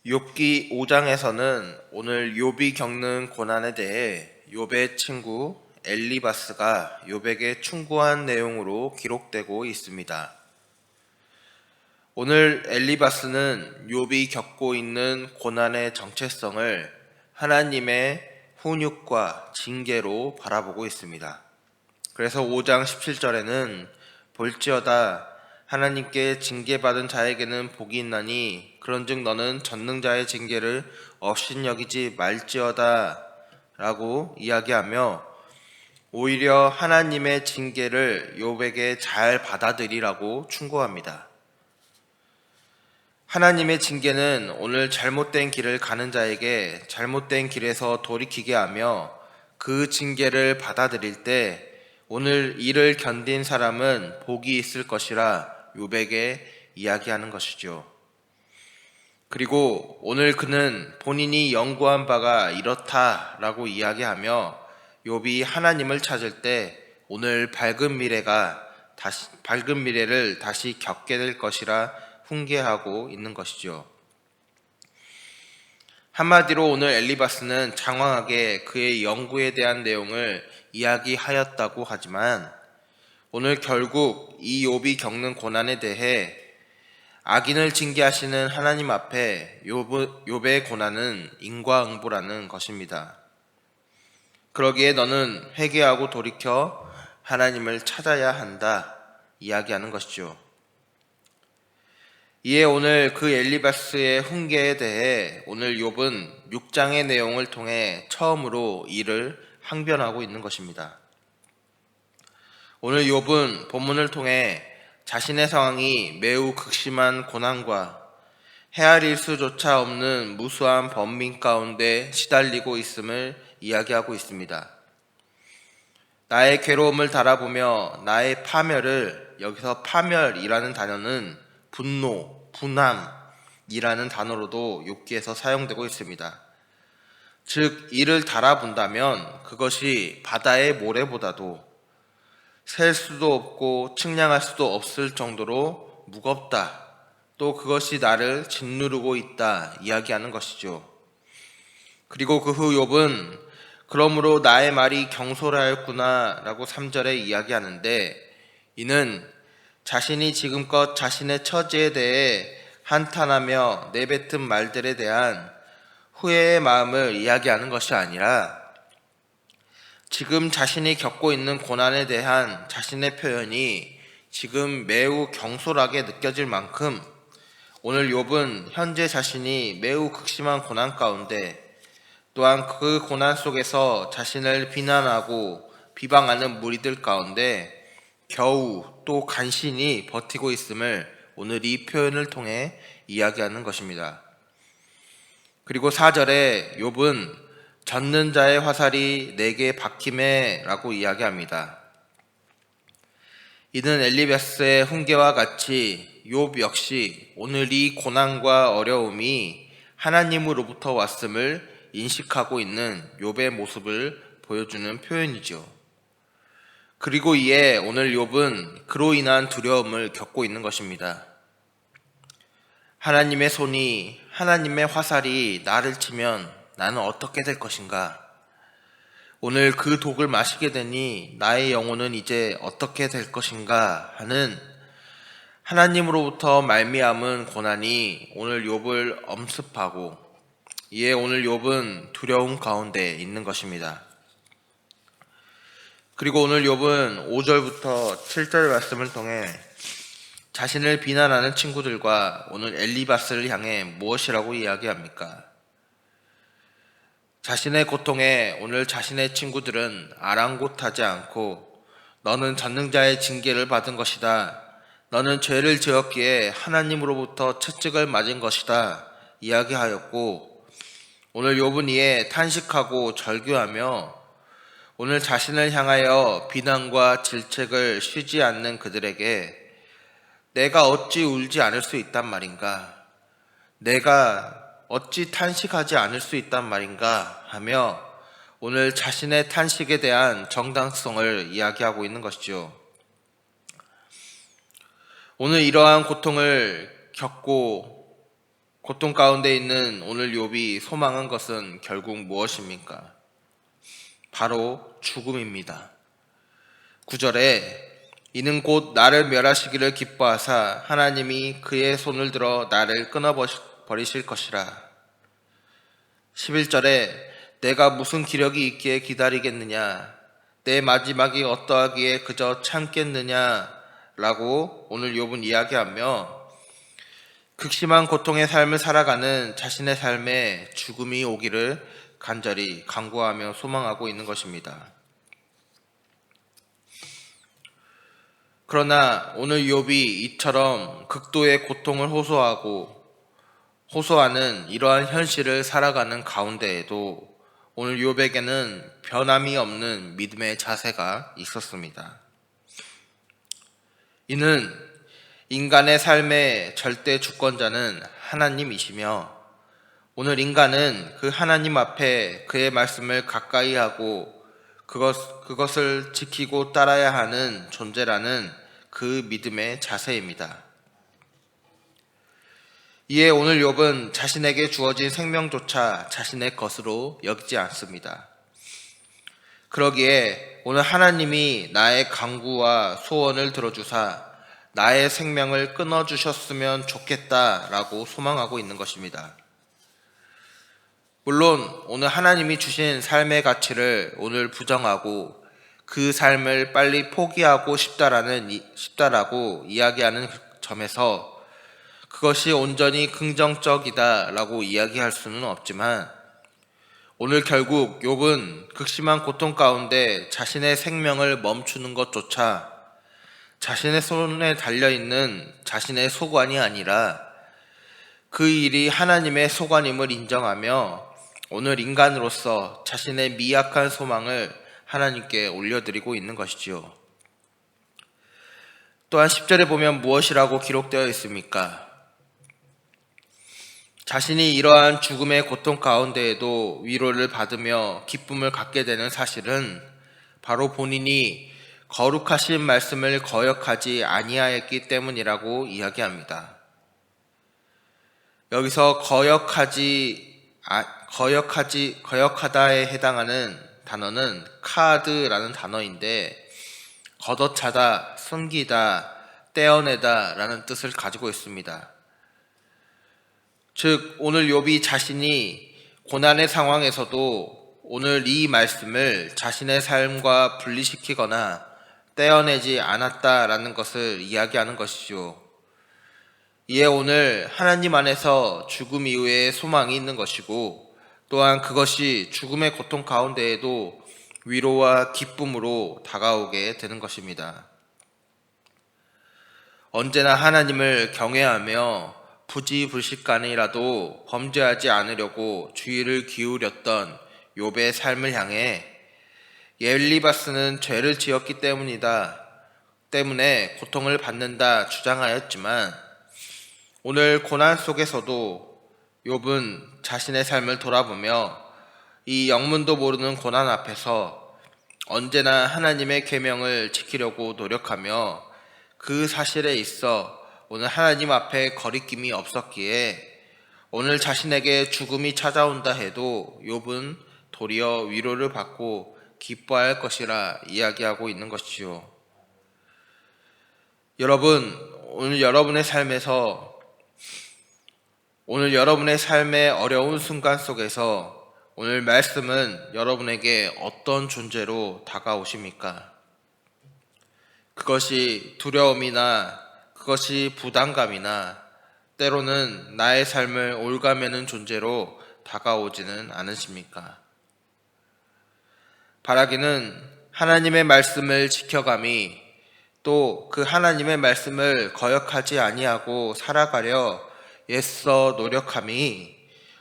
욥기 5장에서는 오늘 욥이 겪는 고난에 대해 욥의 친구 엘리바스가 욥에게 충고한 내용으로 기록되고 있습니다. 오늘 엘리바스는 욥이 겪고 있는 고난의 정체성을 하나님의 훈육과 징계로 바라보고 있습니다. 그래서 5장 17절에는 볼지어다 하나님께 징계받은 자에게는 복이 있나니 그런즉 너는 전능자의 징계를 업신여기지 말지어다 라고 이야기하며 오히려 하나님의 징계를 욥에게 잘 받아들이라고 충고합니다. 하나님의 징계는 오늘 잘못된 길을 가는 자에게 잘못된 길에서 돌이키게 하며 그 징계를 받아들일 때 오늘 이를 견딘 사람은 복이 있을 것이라 욥에게 이야기하는 것이죠. 그리고 오늘 그는 본인이 연구한 바가 이렇다라고 이야기하며 욥이 하나님을 찾을 때 오늘 밝은 미래를 다시 겪게 될 것이라 훈계하고 있는 것이죠. 한마디로 오늘 엘리바스는 장황하게 그의 연구에 대한 내용을 이야기하였다고 하지만 오늘 결국 이 욥이 겪는 고난에 대해 악인을 징계하시는 하나님 앞에 욥의 고난은 인과응보라는 것입니다. 그러기에 너는 회개하고 돌이켜 하나님을 찾아야 한다 이야기하는 것이죠. 이에 오늘 그 엘리바스의 훈계에 대해 오늘 욥은 6장의 내용을 통해 처음으로 이를 항변하고 있는 것입니다. 오늘 욥은 본문을 통해 자신의 상황이 매우 극심한 고난과 헤아릴 수조차 없는 무수한 번민 가운데 시달리고 있음을 이야기하고 있습니다. 나의 괴로움을 달아보며 나의 파멸을, 여기서 파멸이라는 단어는 분노, 분함이라는 단어로도 욥기에서 사용되고 있습니다. 즉 이를 달아본다면 그것이 바다의 모래보다도 셀 수도 없고 측량할 수도 없을 정도로 무겁다. 또 그것이 나를 짓누르고 있다 이야기하는 것이죠. 그리고 그 후 욥은 그러므로 나의 말이 경솔하였구나 라고 3절에 이야기하는데 이는 자신이 지금껏 자신의 처지에 대해 한탄하며 내뱉은 말들에 대한 후회의 마음을 이야기하는 것이 아니라 지금 자신이 겪고 있는 고난에 대한 자신의 표현이 지금 매우 경솔하게 느껴질 만큼 오늘 욥은 현재 자신이 매우 극심한 고난 가운데 또한 그 고난 속에서 자신을 비난하고 비방하는 무리들 가운데 겨우 또 간신히 버티고 있음을 오늘 이 표현을 통해 이야기하는 것입니다. 그리고 4절에 욥은 젖는 자의 화살이 내게 박힘해 라고 이야기합니다. 이는 엘리바스의 훈계와 같이 욥 역시 오늘 이 고난과 어려움이 하나님으로부터 왔음을 인식하고 있는 욥의 모습을 보여주는 표현이죠. 그리고 이에 오늘 욥은 그로 인한 두려움을 겪고 있는 것입니다. 하나님의 손이, 하나님의 화살이 나를 치면 나는 어떻게 될 것인가? 오늘 그 독을 마시게 되니 나의 영혼은 이제 어떻게 될 것인가 하는 하나님으로부터 말미암은 고난이 오늘 욥을 엄습하고 이에 오늘 욥은 두려움 가운데 있는 것입니다. 그리고 오늘 욥은 5절부터 7절 말씀을 통해 자신을 비난하는 친구들과 오늘 엘리바스를 향해 무엇이라고 이야기합니까? 자신의 고통에 오늘 자신의 친구들은 아랑곳하지 않고 너는 전능자의 징계를 받은 것이다. 너는 죄를 지었기에 하나님으로부터 채찍을 맞은 것이다. 이야기하였고 오늘 욥은 이에 탄식하고 절규하며 오늘 자신을 향하여 비난과 질책을 쉬지 않는 그들에게 내가 어찌 울지 않을 수 있단 말인가? 내가 어찌 탄식하지 않을 수 있단 말인가 하며 오늘 자신의 탄식에 대한 정당성을 이야기하고 있는 것이죠. 오늘 이러한 고통을 겪고 고통 가운데 있는 오늘 욥이 소망한 것은 결국 무엇입니까? 바로 죽음입니다. 9절에 이는 곧 나를 멸하시기를 기뻐하사 하나님이 그의 손을 들어 나를 끊어버리실 것이라. 11절에 내가 무슨 기력이 있기에 기다리겠느냐, 내 마지막이 어떠하기에 그저 참겠느냐 라고 오늘 욥은 이야기하며 극심한 고통의 삶을 살아가는 자신의 삶에 죽음이 오기를 간절히 간구하며 소망하고 있는 것입니다. 그러나 오늘 욥이 이처럼 극도의 고통을 호소하는 이러한 현실을 살아가는 가운데에도 오늘 욥에게는 변함이 없는 믿음의 자세가 있었습니다. 이는 인간의 삶의 절대 주권자는 하나님이시며 오늘 인간은 그 하나님 앞에 그의 말씀을 가까이 하고 그것을 지키고 따라야 하는 존재라는 그 믿음의 자세입니다. 이에 오늘 욥은 자신에게 주어진 생명조차 자신의 것으로 여기지 않습니다. 그러기에 오늘 하나님이 나의 간구와 소원을 들어주사 나의 생명을 끊어주셨으면 좋겠다라고 소망하고 있는 것입니다. 물론 오늘 하나님이 주신 삶의 가치를 오늘 부정하고 그 삶을 빨리 포기하고 싶다라고 이야기하는 점에서 그것이 온전히 긍정적이다라고 이야기할 수는 없지만 오늘 결국 욥은 극심한 고통 가운데 자신의 생명을 멈추는 것조차 자신의 손에 달려있는 자신의 소관이 아니라 그 일이 하나님의 소관임을 인정하며 오늘 인간으로서 자신의 미약한 소망을 하나님께 올려드리고 있는 것이지요. 또한 10절에 보면 무엇이라고 기록되어 있습니까? 자신이 이러한 죽음의 고통 가운데에도 위로를 받으며 기쁨을 갖게 되는 사실은 바로 본인이 거룩하신 말씀을 거역하지 아니하였기 때문이라고 이야기합니다. 여기서 거역하다에 해당하는 단어는 카드라는 단어인데 걷어차다, 숨기다, 떼어내다 라는 뜻을 가지고 있습니다. 즉 오늘 욥이 자신이 고난의 상황에서도 오늘 이 말씀을 자신의 삶과 분리시키거나 떼어내지 않았다라는 것을 이야기하는 것이죠. 이에 오늘 하나님 안에서 죽음 이후에 소망이 있는 것이고 또한 그것이 죽음의 고통 가운데에도 위로와 기쁨으로 다가오게 되는 것입니다. 언제나 하나님을 경외하며 부지불식간이라도 범죄하지 않으려고 주의를 기울였던 욥의 삶을 향해 엘리바스는 죄를 지었기 때문에 고통을 받는다 주장하였지만 오늘 고난 속에서도 욥은 자신의 삶을 돌아보며 이 영문도 모르는 고난 앞에서 언제나 하나님의 계명을 지키려고 노력하며 그 사실에 있어 오늘 하나님 앞에 거리낌이 없었기에 오늘 자신에게 죽음이 찾아온다 해도 욥은 도리어 위로를 받고 기뻐할 것이라 이야기하고 있는 것이요. 여러분, 오늘 여러분의 삶의 어려운 순간 속에서 오늘 말씀은 여러분에게 어떤 존재로 다가오십니까? 그것이 두려움이나 그것이 부담감이나 때로는 나의 삶을 올가매는 존재로 다가오지는 않으십니까? 바라기는 하나님의 말씀을 지켜감이 또 그 하나님의 말씀을 거역하지 아니하고 살아가려 애써 노력함이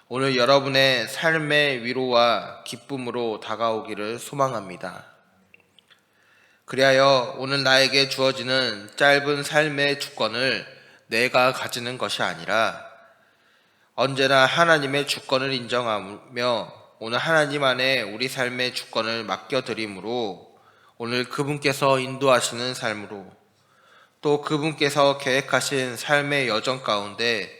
오늘 여러분의 삶의 위로와 기쁨으로 다가오기를 소망합니다. 그리하여 오늘 나에게 주어지는 짧은 삶의 주권을 내가 가지는 것이 아니라 언제나 하나님의 주권을 인정하며 오늘 하나님 안에 우리 삶의 주권을 맡겨드림으로 오늘 그분께서 인도하시는 삶으로 또 그분께서 계획하신 삶의 여정 가운데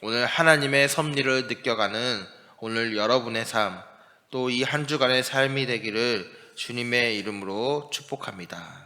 오늘 하나님의 섭리를 느껴가는 오늘 여러분의 삶, 또 이 한 주간의 삶이 되기를 주님의 이름으로 축복합니다.